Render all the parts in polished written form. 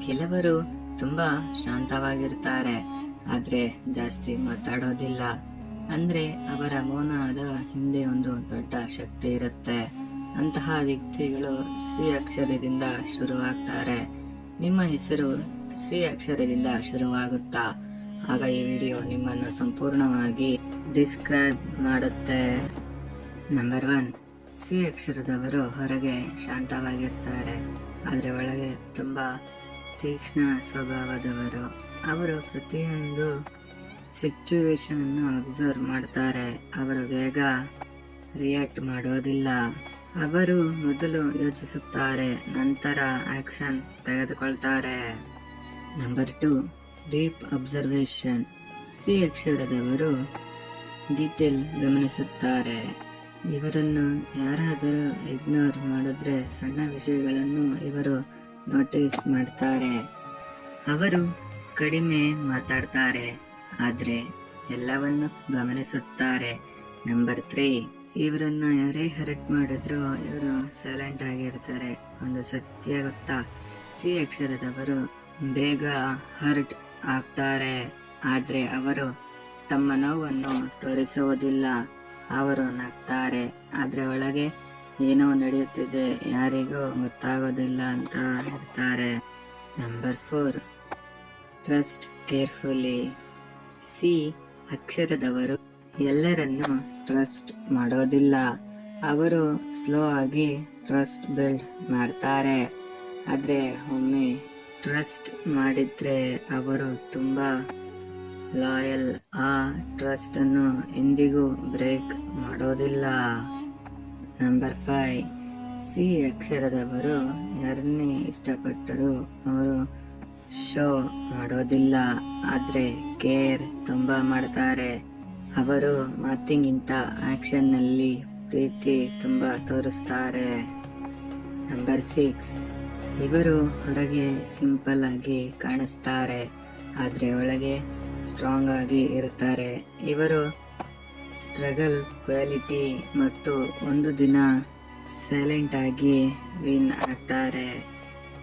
ಕೆಲವರು ತುಂಬಾ ಶಾಂತವಾಗಿರ್ತಾರೆ, ಆದ್ರೆ ಜಾಸ್ತಿ ಮಾತಾಡೋದಿಲ್ಲ. ಅಂದ್ರೆ ಅವರ ಮೌನದ ಹಿಂದೆ ಒಂದು ದೊಡ್ಡ ಶಕ್ತಿ ಇರುತ್ತೆ. ಅಂತಹ ವ್ಯಕ್ತಿಗಳು ಸಿ ಅಕ್ಷರದಿಂದ ಶುರುವಾಗ್ತಾರೆ. ನಿಮ್ಮ ಹೆಸರು ಸಿ ಅಕ್ಷರದಿಂದ ಶುರುವಾಗುತ್ತಾ? ಆಗ ಈ ವಿಡಿಯೋ ನಿಮ್ಮನ್ನು ಸಂಪೂರ್ಣವಾಗಿ ಡಿಸ್ಕ್ರೈಬ್ ಮಾಡುತ್ತೆ. ನಂಬರ್ 1, ಸಿ ಅಕ್ಷರದವರು ಹೊರಗೆ ಶಾಂತವಾಗಿರ್ತಾರೆ, ಆದ್ರೆ ಒಳಗೆ ತುಂಬಾ ತೀಕ್ಷ್ಣ ಸ್ವಭಾವದವರು. ಅವರು ಪ್ರತಿಯೊಂದು ಸಿಚುವೇಶನ್ ಅನ್ನು ಅಬ್ಸರ್ವ್ ಮಾಡ್ತಾರೆ. ಅವರು ಬೇಗ ರಿಯಾಕ್ಟ್ ಮಾಡೋದಿಲ್ಲ. ಅವರು ಮೊದಲು ಯೋಚಿಸುತ್ತಾರೆ, ನಂತರ ಆಕ್ಷನ್ ತೆಗೆದುಕೊಳ್ತಾರೆ. Number 2, deep observation. ಸಿ ಅಕ್ಷರದವರು ಡೀಟೇಲ್ ಗಮನಿಸುತ್ತಾರೆ. ಇವರನ್ನು ಯಾರಾದರೂ ಇಗ್ನೋರ್ ಮಾಡಿದ್ರೆ ಸಣ್ಣ ವಿಷಯಗಳನ್ನು ಇವರು ನೋಟಿಸ್ ಮಾಡ್ತಾರೆ. ಅವರು ಕಡಿಮೆ ಮಾತಾಡ್ತಾರೆ, ಆದ್ರೆ ಎಲ್ಲವನ್ನು ಗಮನಿಸುತ್ತಾರೆ. ನಂಬರ್ 3, ಇವರನ್ನ ಯಾರೇ ಹರ್ಟ್ ಮಾಡಿದ್ರು ಇವರು ಸೈಲೆಂಟ್ ಆಗಿರ್ತಾರೆ. ಒಂದು ಸತ್ಯ ಗೊತ್ತಾ, ಸಿ ಅಕ್ಷರದವರು ಬೇಗ ಹರ್ಟ್ ಆಗ್ತಾರೆ, ಆದ್ರೆ ಅವರು ತಮ್ಮ ನೋವನ್ನು ತೋರಿಸುವುದಿಲ್ಲ. ಅವರು ನಗ್ತಾರೆ, ಆದ್ರೆ ಒಳಗೆ ಏನೋ ನಡೆಯುತ್ತಿದೆ, ಯಾರಿಗೂ ಗೊತ್ತಾಗೋದಿಲ್ಲ ಅಂತ ಇರ್ತಾರೆ. Number 4, trust carefully. ಸಿ ಅಕ್ಷರದವರು ಎಲ್ಲರನ್ನು ಟ್ರಸ್ಟ್ ಮಾಡೋದಿಲ್ಲ. ಅವರು ಸ್ಲೋ ಆಗಿ ಟ್ರಸ್ಟ್ ಬಿಲ್ಡ್ ಮಾಡ್ತಾರೆ, ಆದ್ರೆ ಒಮ್ಮೆ ಟ್ರಸ್ಟ್ ಮಾಡಿದ್ರೆ ಅವರು ತುಂಬಾ ಲಾಯಲ್. ಆ ಟ್ರಸ್ಟ್ ಅನ್ನು ಎಂದಿಗೂ ಬ್ರೇಕ್ ಮಾಡೋದಿಲ್ಲ. ನಂಬರ್ 5, ಸಿ ಅಕ್ಷರದವರು ಯಾರನ್ನೇ ಇಷ್ಟಪಟ್ಟರು ಅವರು ಶೋ ಮಾಡೋದಿಲ್ಲ, ಆದ್ರೆ ಕೇರ್ ತುಂಬಾ ಮಾಡ್ತಾರೆ. ಅವರು ಮಾತಿಗಿಂತ ಆಕ್ಷನ್ ನಲ್ಲಿ ಪ್ರೀತಿ ತುಂಬಾ ತೋರಿಸ್ತಾರೆ. ನಂಬರ್ 6, ಇವರು ಹೊರಗೆ ಸಿಂಪಲ್ ಆಗಿ ಕಾಣಿಸ್ತಾರೆ, ಆದ್ರೆ ಒಳಗೆ ಸ್ಟ್ರಾಂಗ್ ಆಗಿ ಇರ್ತಾರೆ. ಇವರು ಸ್ಟ್ರಗಲ್ ಕ್ವಾಲಿಟಿ ಮತ್ತು ಒಂದು ದಿನ ಸೈಲೆಂಟ್ ಆಗಿ ವಿನ್ ಆಗ್ತಾರೆ.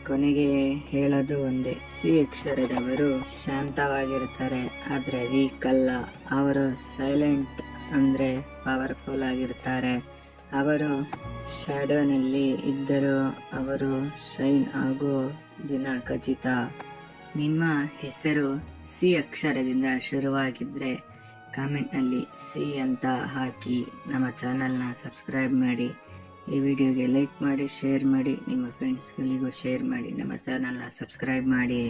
ಕೊನೆಗೆ ಹೇಳೋದು ಒಂದೇ, ಸಿ ಅಕ್ಷರದವರು ಶಾಂತವಾಗಿರ್ತಾರೆ, ಆದ್ರೆ ವೀಕ್ ಅಲ್ಲ. ಅವರು ಸೈಲೆಂಟ್ ಅಂದ್ರೆ ಪವರ್ಫುಲ್ ಆಗಿರ್ತಾರೆ. ಅವರು ಶ್ಯಾಡೋನಲ್ಲಿ ಇದ್ದರೂ ಅವರು ಶೈನ್ ಆಗೋ ದಿನ ಖಚಿತ. ನಿಮ್ಮ ಹೆಸರು ಸಿ ಅಕ್ಷರದಿಂದ ಶುರುವಾಗಿದ್ರೆ ಕಾಮೆಂಟ್ನಲ್ಲಿ ಸಿ ಅಂತ ಹಾಕಿ. ನಮ್ಮ ಚಾನಲ್ನ ಸಬ್ಸ್ಕ್ರೈಬ್ ಮಾಡಿ. ಈ ವಿಡಿಯೋಗೆ ಲೈಕ್ ಮಾಡಿ, ಶೇರ್ ಮಾಡಿ, ನಿಮ್ಮ ಫ್ರೆಂಡ್ಸ್ಗಳಿಗೂ ಶೇರ್ ಮಾಡಿ. ನಮ್ಮ ಚಾನಲ್ನ ಸಬ್ಸ್ಕ್ರೈಬ್ ಮಾಡಿ.